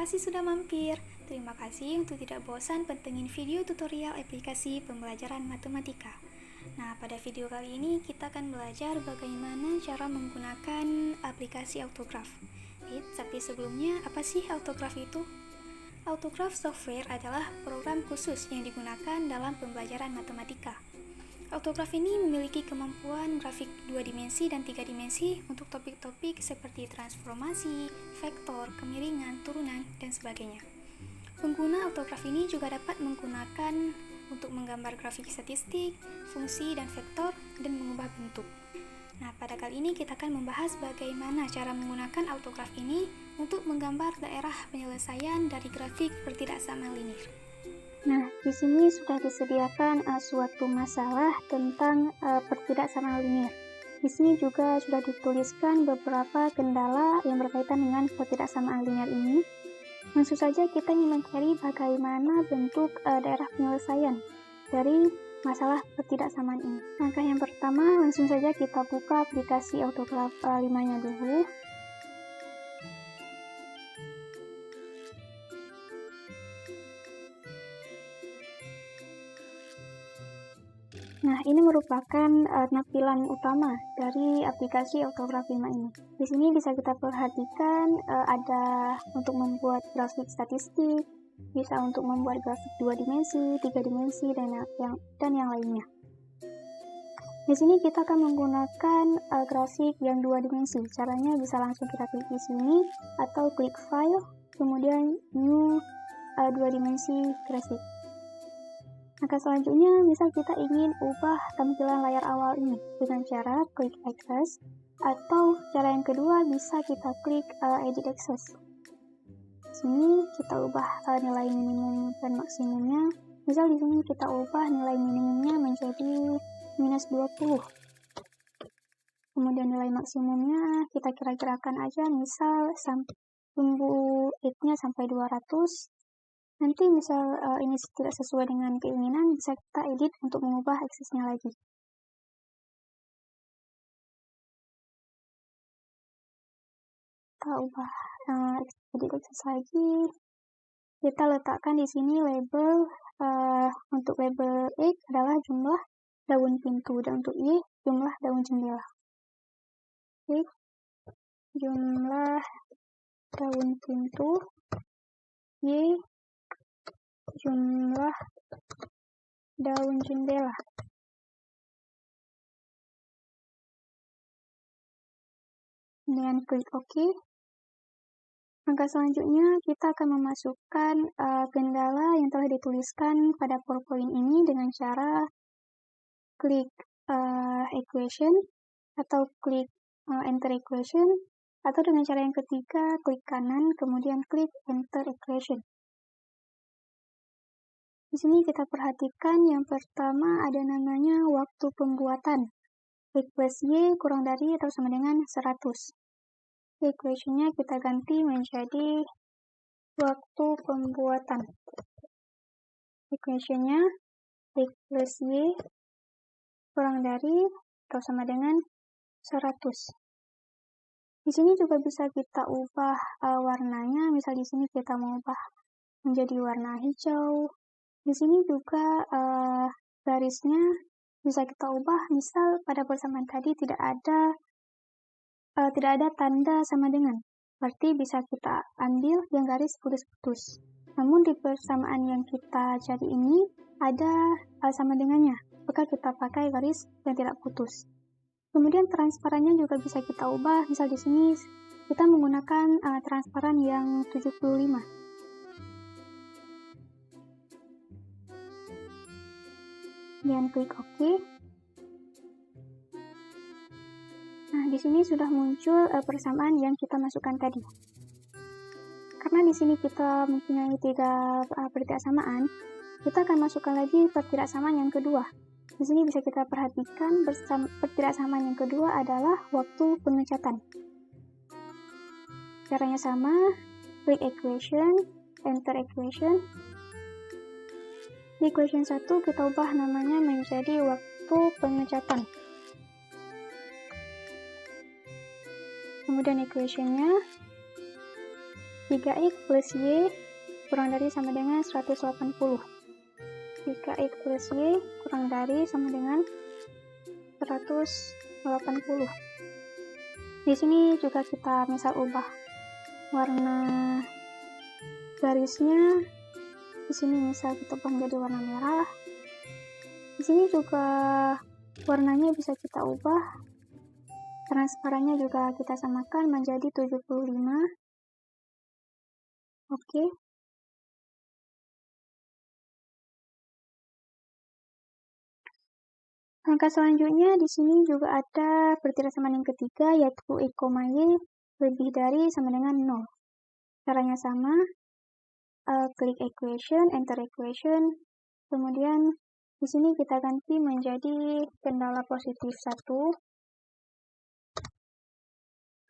kasih sudah mampir. Terima kasih untuk tidak bosan pantengin video tutorial aplikasi pembelajaran matematika. Nah, pada video kali ini kita akan belajar bagaimana cara menggunakan aplikasi Autograph. Tapi sebelumnya, apa sih Autograph itu? Autograph software adalah program khusus yang digunakan dalam pembelajaran matematika. Autograph ini memiliki kemampuan grafik 2 dimensi dan 3 dimensi untuk topik-topik seperti transformasi, vektor, kemiringan, turunan, dan sebagainya. Pengguna autograph ini juga dapat menggunakan untuk menggambar grafik statistik, fungsi, dan vektor, dan mengubah bentuk. Nah, pada kali ini kita akan membahas bagaimana cara menggunakan autograph ini untuk menggambar daerah penyelesaian dari grafik pertidaksamaan linear. Nah, di sini sudah disediakan suatu masalah tentang pertidaksamaan linear. Di sini juga sudah dituliskan beberapa kendala yang berkaitan dengan pertidaksamaan linear ini. Langsung saja kita ingin mencari bagaimana bentuk daerah penyelesaian dari masalah pertidaksamaan ini. Langkah yang pertama, langsung saja kita buka aplikasi Autograph 5-nya dulu. Nah, ini merupakan tampilan utama dari aplikasi Autograph 5 ini. Di sini bisa kita perhatikan ada untuk membuat grafik statistik, bisa untuk membuat grafik 2 dimensi, 3 dimensi, dan yang lainnya. Di sini kita akan menggunakan grafik yang 2 dimensi. Caranya bisa langsung kita klik di sini atau klik file, kemudian new 2 dimensi grafik. Maka selanjutnya, misal kita ingin ubah tampilan layar awal ini dengan cara klik access, atau cara yang kedua bisa kita klik edit access. Di sini kita ubah nilai minimum dan maksimumnya. Misal di sini kita ubah nilai minimumnya menjadi minus 20. Kemudian nilai maksimumnya kita kira-kirakan aja, misal tunggu nya sampai 200. Nanti misal ini tidak sesuai dengan keinginan, bisa kita edit untuk mengubah aksesnya lagi. Kita ubah edit akses lagi. Kita letakkan di sini label, untuk label X adalah jumlah daun pintu, dan untuk Y jumlah daun jendela. X jumlah daun pintu, Y jumlah daun jendela. Kemudian klik OK. Maka selanjutnya kita akan memasukkan kendala yang telah dituliskan pada PowerPoint ini dengan cara klik equation atau klik enter equation, atau dengan cara yang ketiga klik kanan kemudian klik enter equation. Di sini kita perhatikan yang pertama ada namanya waktu pembuatan. X plus Y kurang dari atau sama dengan 100. Equation-nya kita ganti menjadi waktu pembuatan. Equation-nya X plus Y kurang dari atau sama dengan 100. Di sini juga bisa kita ubah warnanya. Misal di sini kita mau ubah menjadi warna hijau. Di sini juga garisnya bisa kita ubah. Misal pada persamaan tadi tidak ada tanda sama dengan, berarti bisa kita ambil yang garis putus-putus. Namun di persamaan yang kita cari ini ada sama dengannya, maka kita pakai garis yang tidak putus. Kemudian transparannya juga bisa kita ubah. Misal di sini kita menggunakan transparan yang 75. Dan klik OK. Nah, di sini sudah muncul persamaan yang kita masukkan tadi. Karena di sini kita mempunyai 3 pertidaksamaan, kita akan masukkan lagi pertidaksamaan yang kedua. Di sini bisa kita perhatikan pertidaksamaan yang kedua adalah waktu pengecatan. Caranya sama, klik equation, enter equation. Di equation 1 kita ubah namanya menjadi waktu pengecatan. Kemudian equation-nya 3x plus y kurang dari sama dengan 180. 3x plus y kurang dari sama dengan 180. Di sini juga kita misal ubah warna garisnya. Di sini misal kita ubah menjadi warna merah. Di sini juga warnanya bisa kita ubah. Transparannya juga kita samakan menjadi 75. Oke. Langkah selanjutnya di sini juga ada pertirasamaan yang ketiga, yaitu x, y lebih dari sama dengan 0. Caranya sama, klik equation, enter equation, kemudian di sini kita ganti menjadi kendala positif 1.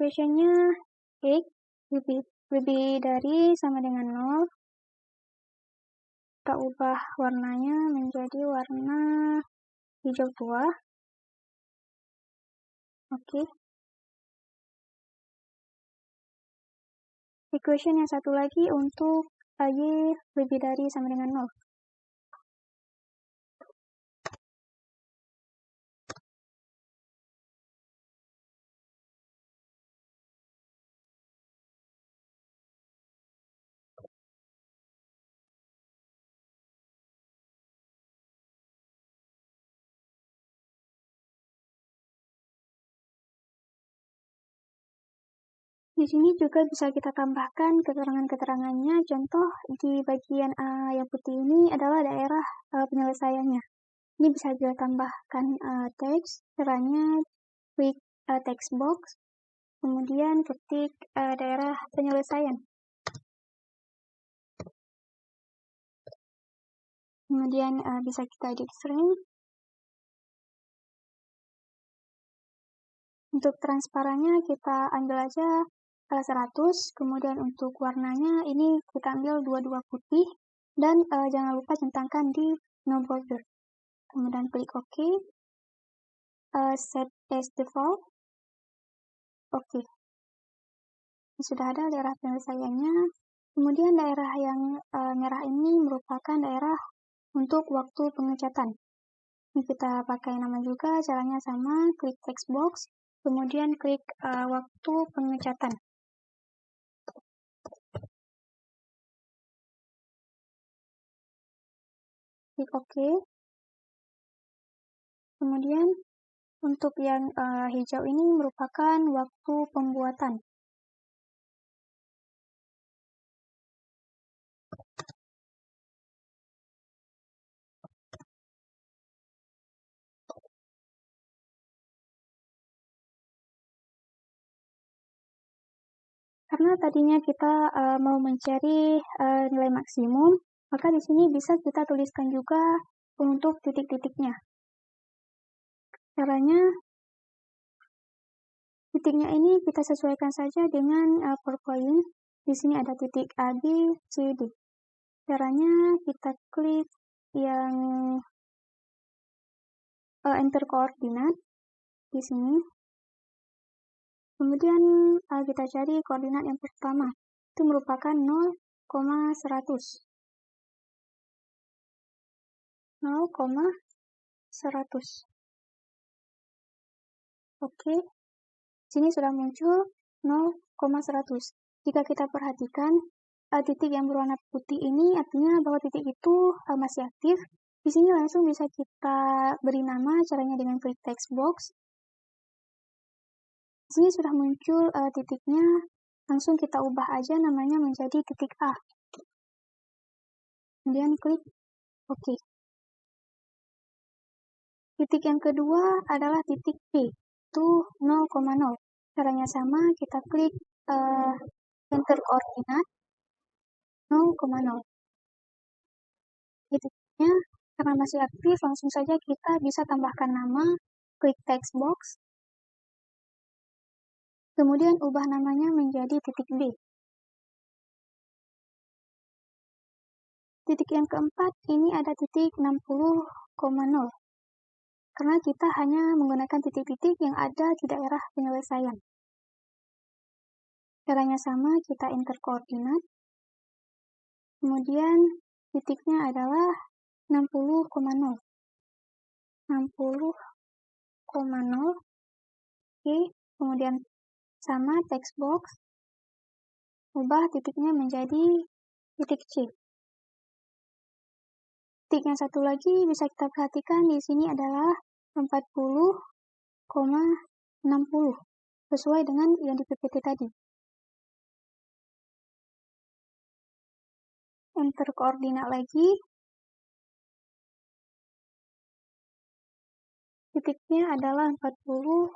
Equationnya x lebih dari sama dengan 0. Kita ubah warnanya menjadi warna hijau tua. Oke. Equation yang satu lagi untuk y lebih dari sama dengan 0. Di sini juga bisa kita tambahkan keterangan-keterangannya. Contoh di bagian yang putih ini adalah daerah penyelesaiannya. Ini bisa kita tambahkan teks. Caranya klik text box, kemudian ketik daerah penyelesaian. Kemudian bisa kita edit string. Untuk transparannya kita ambil aja 100, kemudian untuk warnanya ini kita ambil 22 putih, dan jangan lupa centangkan di no border. Kemudian klik OK, set as default. Oke. Sudah ada daerah penyelesaiannya. Kemudian daerah yang merah ini merupakan daerah untuk waktu pengecatan. Ini kita pakai nama juga, caranya sama, klik text box, kemudian klik waktu pengecatan. Klik OK. Kemudian untuk yang hijau ini merupakan waktu pembuatan. Karena tadinya kita mau mencari nilai maksimum, maka di sini bisa kita tuliskan juga untuk titik-titiknya. Caranya, titiknya ini kita sesuaikan saja dengan per point. Di sini ada titik A, B, C, D. Caranya kita klik yang enter koordinat di sini. Kemudian kita cari koordinat yang pertama. Itu merupakan 0,100. 0,100. Oke. Sini sudah muncul 0,100. Jika kita perhatikan, titik yang berwarna putih ini artinya bahwa titik itu masih aktif. Di sini langsung bisa kita beri nama, caranya dengan klik text box. Di sini sudah muncul titiknya, langsung kita ubah aja namanya menjadi titik A. Kemudian klik OK. Titik yang kedua adalah titik B, itu 0,0. Caranya sama, kita klik enter koordinat 0,0. Titiknya karena masih aktif, langsung saja kita bisa tambahkan nama, klik text box, kemudian ubah namanya menjadi titik B. Titik yang keempat, ini ada titik 60,0. Karena kita hanya menggunakan titik-titik yang ada di daerah penyelesaian. Caranya sama, kita enter koordinat. Kemudian titiknya adalah 60,0. 60,0. Oke, kemudian sama text box. Ubah titiknya menjadi titik C. Titik yang satu lagi bisa kita perhatikan di sini adalah 40,60 sesuai dengan yang di PPT tadi. Enter koordinat lagi. Titiknya adalah 40,60.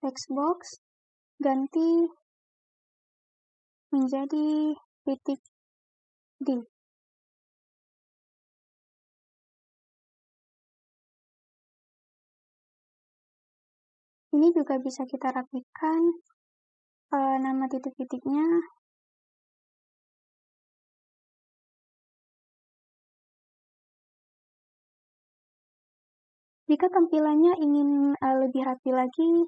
Text box ganti menjadi titik D. Ini juga bisa kita rapikan nama titik-titiknya. Jika tampilannya ingin lebih rapi lagi,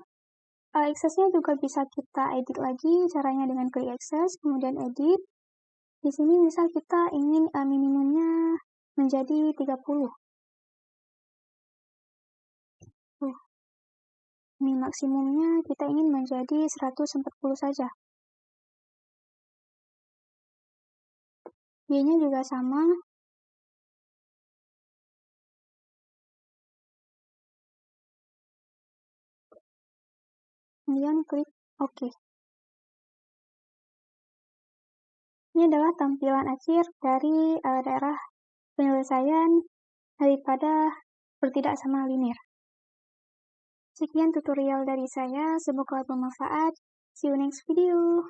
aksesnya juga bisa kita edit lagi. Caranya dengan klik akses, kemudian edit. Di sini misal kita ingin minimumnya menjadi 30. Ini maksimumnya kita ingin menjadi 140 saja. Y-nya juga sama. Kemudian klik OK. Ini adalah tampilan akhir dari daerah penyelesaian daripada bertidak sama linear. Sekian tutorial dari saya, semoga bermanfaat. See you next video.